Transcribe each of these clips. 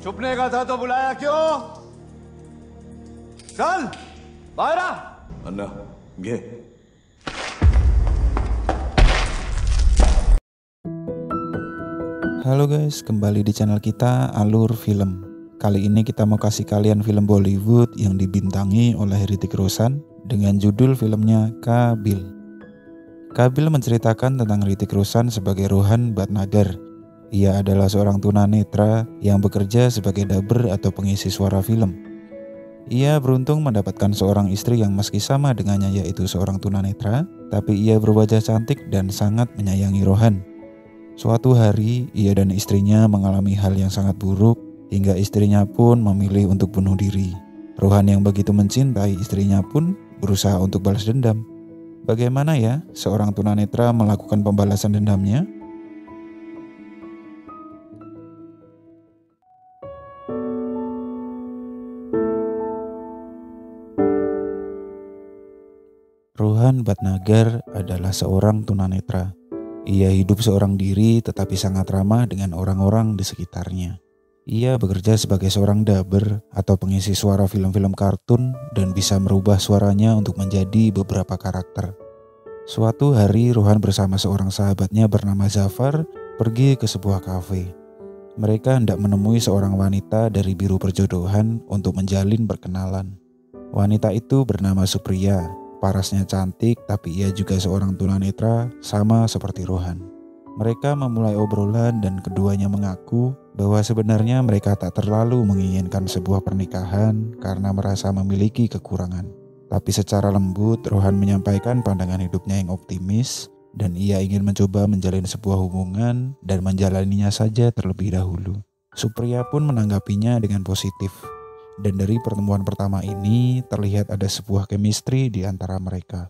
छुपने का था तो बुलाया क्यों? चल बाहर आ। अन्ना, घे. Halo guys, kembali di channel kita Alur Film. Kali ini kita mau kasih kalian film Bollywood yang dibintangi oleh Hrithik Roshan dengan judul filmnya Kabil. Kabil menceritakan tentang Hrithik Roshan sebagai Rohan Bhatnagar. Ia adalah seorang tunanetra yang bekerja sebagai dubber atau pengisi suara film. Ia beruntung mendapatkan seorang istri yang meski sama dengannya yaitu seorang tunanetra, tapi ia berwajah cantik dan sangat menyayangi Rohan. Suatu hari, ia dan istrinya mengalami hal yang sangat buruk hingga istrinya pun memilih untuk bunuh diri. Rohan yang begitu mencintai istrinya pun berusaha untuk balas dendam. Bagaimana ya seorang tunanetra melakukan pembalasan dendamnya? Rohan Bhatnagar adalah seorang tunanetra. Ia hidup seorang diri tetapi sangat ramah dengan orang-orang di sekitarnya. Ia bekerja sebagai seorang dubber atau pengisi suara film-film kartun dan bisa merubah suaranya untuk menjadi beberapa karakter. Suatu hari Rohan bersama seorang sahabatnya bernama Zafar pergi ke sebuah kafe. Mereka hendak menemui seorang wanita dari biro perjodohan untuk menjalin perkenalan. Wanita itu bernama Supriya. Parasnya cantik, tapi ia juga seorang tunanetra sama seperti Rohan. Mereka memulai obrolan dan keduanya mengaku bahwa sebenarnya mereka tak terlalu menginginkan sebuah pernikahan karena merasa memiliki kekurangan. Tapi secara lembut, Rohan menyampaikan pandangan hidupnya yang optimis dan ia ingin mencoba menjalin sebuah hubungan dan menjalaninya saja terlebih dahulu. Supriya pun menanggapinya dengan positif. Dan dari pertemuan pertama ini terlihat ada sebuah chemistry di antara mereka.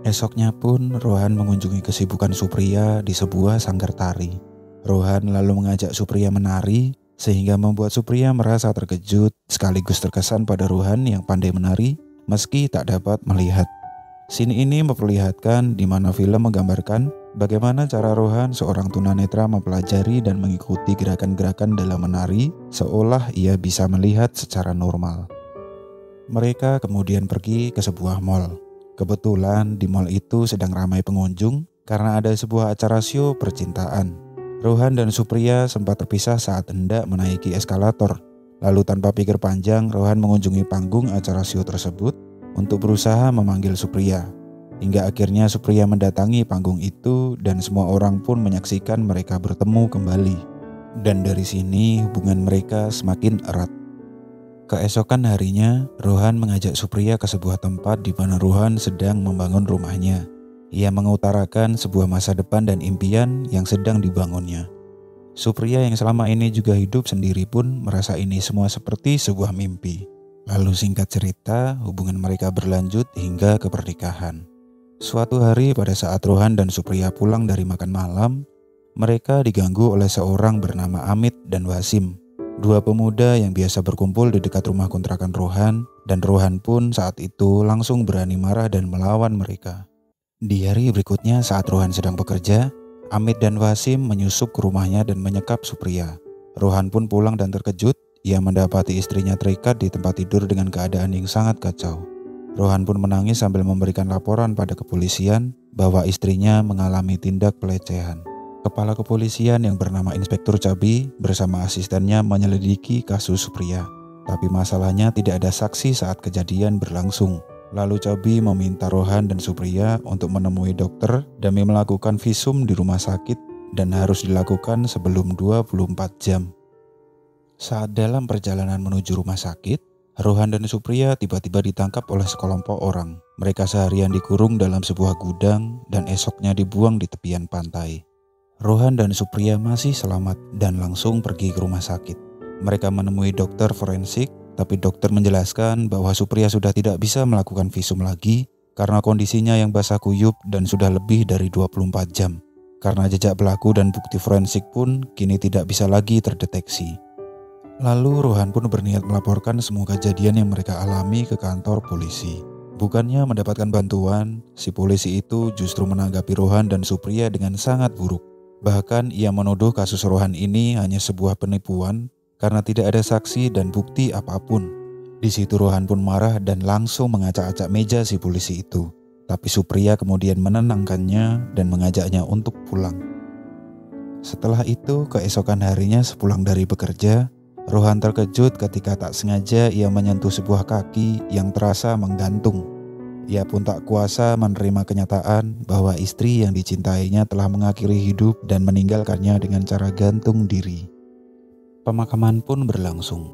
Esoknya pun Rohan mengunjungi kesibukan Supriya di sebuah sanggar tari. Rohan lalu mengajak Supriya menari sehingga membuat Supriya merasa terkejut sekaligus terkesan pada Rohan yang pandai menari meski tak dapat melihat. Scene ini memperlihatkan di mana film menggambarkan bagaimana cara Rohan seorang tunanetra mempelajari dan mengikuti gerakan-gerakan dalam menari seolah ia bisa melihat secara normal. Mereka kemudian pergi ke sebuah mall. Kebetulan di mall itu sedang ramai pengunjung karena ada sebuah acara show percintaan. Rohan dan Supriya sempat terpisah saat hendak menaiki eskalator. Lalu tanpa pikir panjang, Rohan mengunjungi panggung acara show tersebut untuk berusaha memanggil Supriya. Hingga akhirnya Supriya mendatangi panggung itu dan semua orang pun menyaksikan mereka bertemu kembali. Dan dari sini hubungan mereka semakin erat. Keesokan harinya, Rohan mengajak Supriya ke sebuah tempat di mana Rohan sedang membangun rumahnya. Ia mengutarakan sebuah masa depan dan impian yang sedang dibangunnya. Supriya yang selama ini juga hidup sendiri pun merasa ini semua seperti sebuah mimpi. Lalu singkat cerita, hubungan mereka berlanjut hingga ke pernikahan. Suatu hari pada saat Rohan dan Supriya pulang dari makan malam, mereka diganggu oleh seorang bernama Amit dan Wasim. Dua pemuda yang biasa berkumpul di dekat rumah kontrakan Rohan, dan Rohan pun saat itu langsung berani marah dan melawan mereka. Di hari berikutnya saat Rohan sedang bekerja, Amit dan Wasim menyusup ke rumahnya dan menyekap Supriya. Rohan pun pulang dan terkejut. Ia mendapati istrinya terikat di tempat tidur dengan keadaan yang sangat kacau. Rohan pun menangis sambil memberikan laporan pada kepolisian bahwa istrinya mengalami tindak pelecehan. Kepala kepolisian yang bernama Inspektur Chabi bersama asistennya menyelidiki kasus Supriya. Tapi masalahnya tidak ada saksi saat kejadian berlangsung. Lalu Chabi meminta Rohan dan Supriya untuk menemui dokter demi melakukan visum di rumah sakit dan harus dilakukan sebelum 24 jam. Saat dalam perjalanan menuju rumah sakit, Rohan dan Supriya tiba-tiba ditangkap oleh sekelompok orang. Mereka seharian dikurung dalam sebuah gudang dan esoknya dibuang di tepian pantai. Rohan dan Supriya masih selamat dan langsung pergi ke rumah sakit. Mereka menemui dokter forensik, tapi dokter menjelaskan bahwa Supriya sudah tidak bisa melakukan visum lagi karena kondisinya yang basah kuyup dan sudah lebih dari 24 jam. Karena jejak pelaku dan bukti forensik pun kini tidak bisa lagi terdeteksi. Lalu Rohan pun berniat melaporkan semua kejadian yang mereka alami ke kantor polisi. Bukannya mendapatkan bantuan, si polisi itu justru menanggapi Rohan dan Supriya dengan sangat buruk. Bahkan ia menuduh kasus Rohan ini hanya sebuah penipuan karena tidak ada saksi dan bukti apapun. Di situ Rohan pun marah dan langsung mengacak-acak meja si polisi itu. Tapi Supriya kemudian menenangkannya dan mengajaknya untuk pulang. Setelah itu, keesokan harinya sepulang dari bekerja, Rohan terkejut ketika tak sengaja ia menyentuh sebuah kaki yang terasa menggantung. Ia pun tak kuasa menerima kenyataan bahwa istri yang dicintainya telah mengakhiri hidup dan meninggalkannya dengan cara gantung diri. Pemakaman pun berlangsung.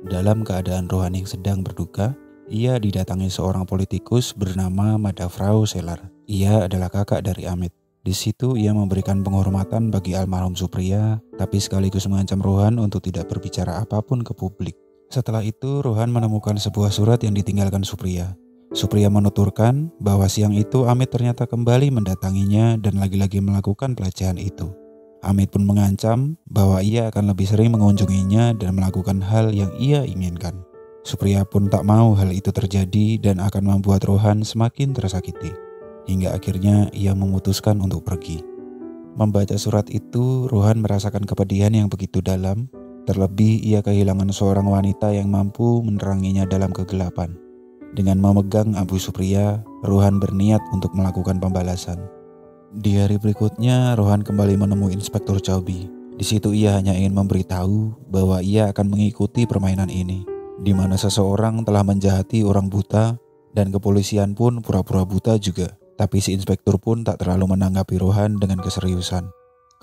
Dalam keadaan Rohan yang sedang berduka, ia didatangi seorang politikus bernama Madhavrao Selar. Ia adalah kakak dari Amit. Di situ ia memberikan penghormatan bagi almarhum Supriya, tapi sekaligus mengancam Rohan untuk tidak berbicara apapun ke publik. Setelah itu, Rohan menemukan sebuah surat yang ditinggalkan Supriya. Supriya menuturkan bahwa siang itu Amit ternyata kembali mendatanginya dan lagi-lagi melakukan pelecehan itu. Amit pun mengancam bahwa ia akan lebih sering mengunjunginya dan melakukan hal yang ia inginkan. Supriya pun tak mau hal itu terjadi dan akan membuat Rohan semakin tersakiti. Hingga akhirnya ia memutuskan untuk pergi. Membaca surat itu, Rohan merasakan kepedihan yang begitu dalam. Terlebih ia kehilangan seorang wanita yang mampu meneranginya dalam kegelapan. Dengan memegang abu Supriya, Rohan berniat untuk melakukan pembalasan. Di hari berikutnya, Rohan kembali menemui Inspektur Chaubi. Di situ ia hanya ingin memberitahu bahwa ia akan mengikuti permainan ini, di mana seseorang telah menjahati orang buta dan kepolisian pun pura-pura buta juga. Tapi si inspektur pun tak terlalu menanggapi Rohan dengan keseriusan.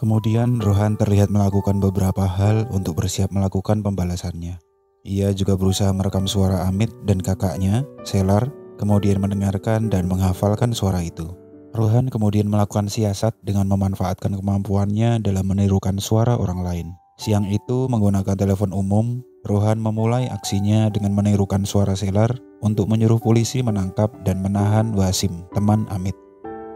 Kemudian Rohan terlihat melakukan beberapa hal untuk bersiap melakukan pembalasannya. Ia juga berusaha merekam suara Amit dan kakaknya, Selar, kemudian mendengarkan dan menghafalkan suara itu. Rohan kemudian melakukan siasat dengan memanfaatkan kemampuannya dalam menirukan suara orang lain. Siang itu menggunakan telepon umum, Rohan memulai aksinya dengan menirukan suara Selar untuk menyuruh polisi menangkap dan menahan Wasim, teman Amit.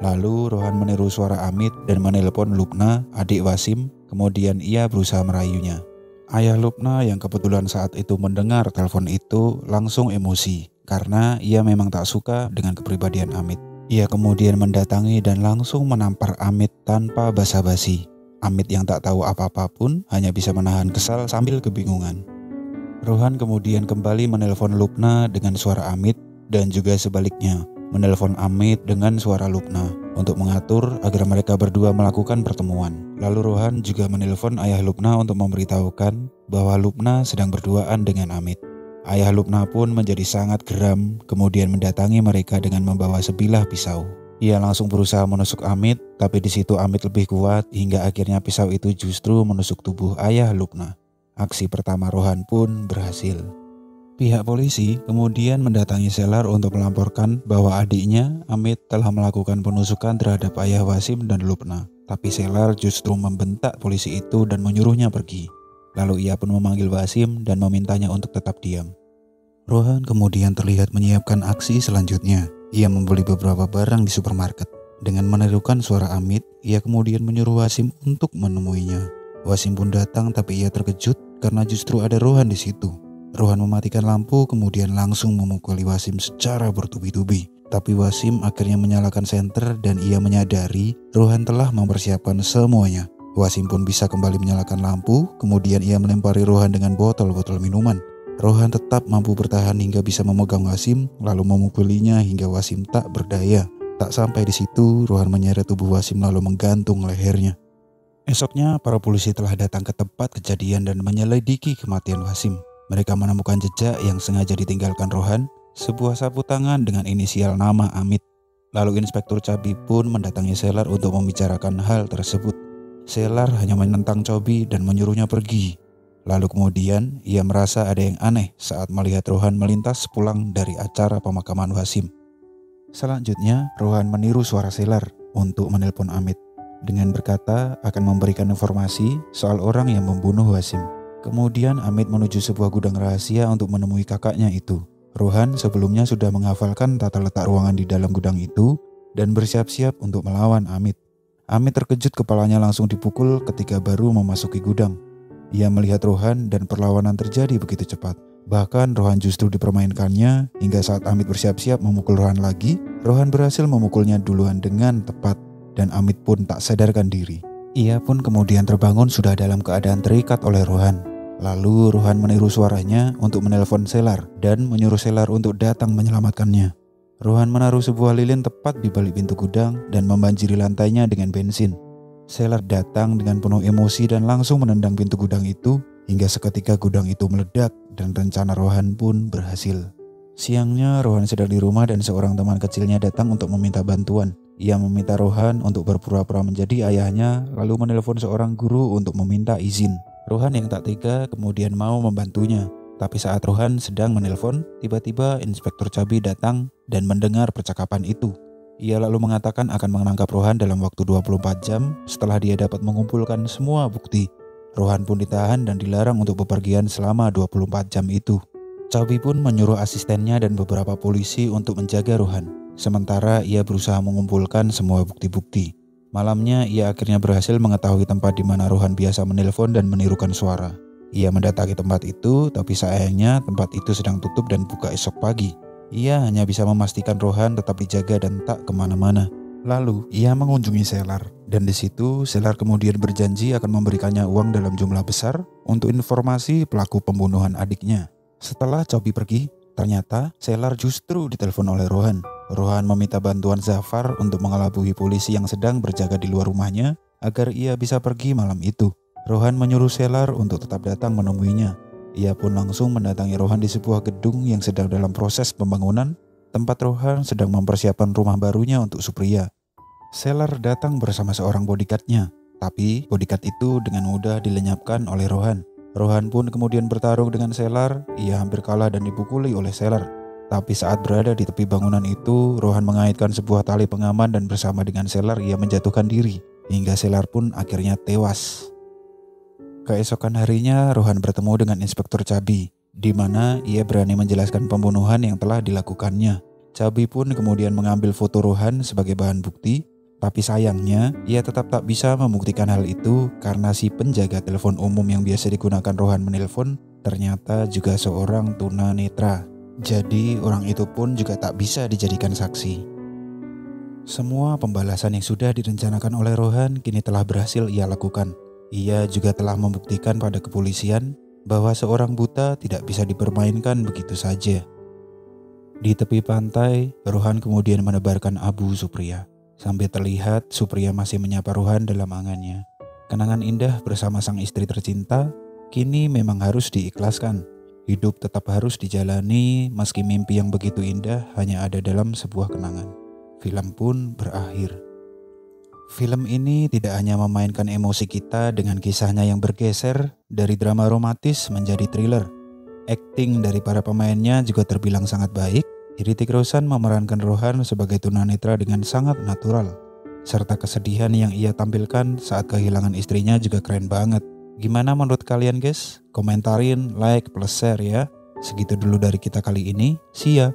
Lalu Rohan meniru suara Amit dan menelpon Lubna, adik Wasim, kemudian ia berusaha merayunya. Ayah Lubna yang kebetulan saat itu mendengar telepon itu langsung emosi karena ia memang tak suka dengan kepribadian Amit. Ia kemudian mendatangi dan langsung menampar Amit tanpa basa-basi. Amit yang tak tahu apa-apa pun hanya bisa menahan kesal sambil kebingungan. Rohan kemudian kembali menelpon Lubna dengan suara Amit dan juga sebaliknya menelpon Amit dengan suara Lubna untuk mengatur agar mereka berdua melakukan pertemuan. Lalu Rohan juga menelpon ayah Lubna untuk memberitahukan bahwa Lubna sedang berduaan dengan Amit. Ayah Lubna pun menjadi sangat geram, kemudian mendatangi mereka dengan membawa sebilah pisau. Ia langsung berusaha menusuk Amit, tapi di situ Amit lebih kuat hingga akhirnya pisau itu justru menusuk tubuh ayah Lubna. Aksi pertama Rohan pun berhasil. Pihak polisi kemudian mendatangi Selar untuk melaporkan bahwa adiknya, Amit, telah melakukan penusukan terhadap ayah Wasim dan Lubna. Tapi Selar justru membentak polisi itu dan menyuruhnya pergi. Lalu ia pun memanggil Wasim dan memintanya untuk tetap diam. Rohan kemudian terlihat menyiapkan aksi selanjutnya. Ia membeli beberapa barang di supermarket. Dengan menirukan suara Amit, ia kemudian menyuruh Wasim untuk menemuinya. Wasim pun datang tapi ia terkejut karena justru ada Rohan di situ. Rohan mematikan lampu kemudian langsung memukuli Wasim secara bertubi-tubi. Tapi Wasim akhirnya menyalakan senter dan ia menyadari Rohan telah mempersiapkan semuanya. Wasim pun bisa kembali menyalakan lampu, kemudian ia melempari Rohan dengan botol-botol minuman. Rohan tetap mampu bertahan hingga bisa memegang Wasim, lalu memukulinya hingga Wasim tak berdaya. Tak sampai di situ, Rohan menyeret tubuh Wasim lalu menggantung lehernya. Esoknya, para polisi telah datang ke tempat kejadian dan menyelidiki kematian Wasim. Mereka menemukan jejak yang sengaja ditinggalkan Rohan, sebuah sapu tangan dengan inisial nama Amit. Lalu Inspektur Chaubi pun mendatangi Selar untuk membicarakan hal tersebut. Selar hanya menentang Chaubi dan menyuruhnya pergi. Lalu kemudian ia merasa ada yang aneh saat melihat Rohan melintas pulang dari acara pemakaman Wasim. Selanjutnya, Rohan meniru suara Selar untuk menelpon Amit dengan berkata akan memberikan informasi soal orang yang membunuh Wasim. Kemudian Amit menuju sebuah gudang rahasia untuk menemui kakaknya itu. Rohan sebelumnya sudah menghafalkan tata letak ruangan di dalam gudang itu dan bersiap-siap untuk melawan Amit. Amit terkejut, kepalanya langsung dipukul ketika baru memasuki gudang. Ia melihat Rohan dan perlawanan terjadi begitu cepat. Bahkan Rohan justru dipermainkannya hingga saat Amit bersiap-siap memukul Rohan lagi, Rohan berhasil memukulnya duluan dengan tepat dan Amit pun tak sadarkan diri. Ia pun kemudian terbangun sudah dalam keadaan terikat oleh Rohan. Lalu Rohan meniru suaranya untuk menelpon Selar dan menyuruh Selar untuk datang menyelamatkannya. Rohan menaruh sebuah lilin tepat di balik pintu gudang dan membanjiri lantainya dengan bensin. Selar datang dengan penuh emosi dan langsung menendang pintu gudang itu hingga seketika gudang itu meledak dan rencana Rohan pun berhasil. Siangnya Rohan sedang di rumah dan seorang teman kecilnya datang untuk meminta bantuan. Ia meminta Rohan untuk berpura-pura menjadi ayahnya lalu menelpon seorang guru untuk meminta izin. Rohan yang tak tega kemudian mau membantunya. Tapi saat Rohan sedang menelpon, tiba-tiba Inspektur Cabi datang dan mendengar percakapan itu. Ia lalu mengatakan akan menangkap Rohan dalam waktu 24 jam setelah dia dapat mengumpulkan semua bukti. Rohan pun ditahan dan dilarang untuk bepergian selama 24 jam itu. Cabi pun menyuruh asistennya dan beberapa polisi untuk menjaga Rohan. Sementara ia berusaha mengumpulkan semua bukti-bukti. Malamnya ia akhirnya berhasil mengetahui tempat di mana Rohan biasa menelpon dan menirukan suara. Ia mendatangi tempat itu, tapi sayangnya tempat itu sedang tutup dan buka esok pagi. Ia hanya bisa memastikan Rohan tetap dijaga dan tak kemana-mana. Lalu ia mengunjungi Selar, dan di situ Selar kemudian berjanji akan memberikannya uang dalam jumlah besar untuk informasi pelaku pembunuhan adiknya. Setelah Cabi pergi, ternyata Selar justru ditelepon oleh Rohan. Rohan meminta bantuan Zafar untuk mengelabui polisi yang sedang berjaga di luar rumahnya agar ia bisa pergi malam itu. Rohan menyuruh Selar untuk tetap datang menemuinya. Ia pun langsung mendatangi Rohan di sebuah gedung yang sedang dalam proses pembangunan, tempat Rohan sedang mempersiapkan rumah barunya untuk Supriya. Selar datang bersama seorang bodyguard-nya, tapi bodyguard itu dengan mudah dilenyapkan oleh Rohan. Rohan pun kemudian bertarung dengan Selar, ia hampir kalah dan dipukuli oleh Selar. Tapi saat berada di tepi bangunan itu, Rohan mengaitkan sebuah tali pengaman dan bersama dengan Selar ia menjatuhkan diri, hingga Selar pun akhirnya tewas. Keesokan harinya, Rohan bertemu dengan Inspektur Cabi, di mana ia berani menjelaskan pembunuhan yang telah dilakukannya. Cabi pun kemudian mengambil foto Rohan sebagai bahan bukti, tapi sayangnya ia tetap tak bisa membuktikan hal itu karena si penjaga telepon umum yang biasa digunakan Rohan menelpon ternyata juga seorang tunanetra. Jadi orang itu pun juga tak bisa dijadikan saksi. Semua pembalasan yang sudah direncanakan oleh Rohan kini telah berhasil ia lakukan. Ia juga telah membuktikan pada kepolisian bahwa seorang buta tidak bisa dipermainkan begitu saja. Di tepi pantai, Rohan kemudian menebarkan abu Supriya. Sambil terlihat Supriya masih menyapa Rohan dalam angannya. Kenangan indah bersama sang istri tercinta kini memang harus diikhlaskan. Hidup tetap harus dijalani meski mimpi yang begitu indah hanya ada dalam sebuah kenangan. Film pun berakhir. Film ini tidak hanya memainkan emosi kita dengan kisahnya yang bergeser dari drama romantis menjadi thriller. Akting dari para pemainnya juga terbilang sangat baik. Hrithik Roshan memerankan Rohan sebagai tunanetra dengan sangat natural. Serta kesedihan yang ia tampilkan saat kehilangan istrinya juga keren banget. Gimana menurut kalian guys? Komentarin, like, plus share ya. Segitu dulu dari kita kali ini. See ya!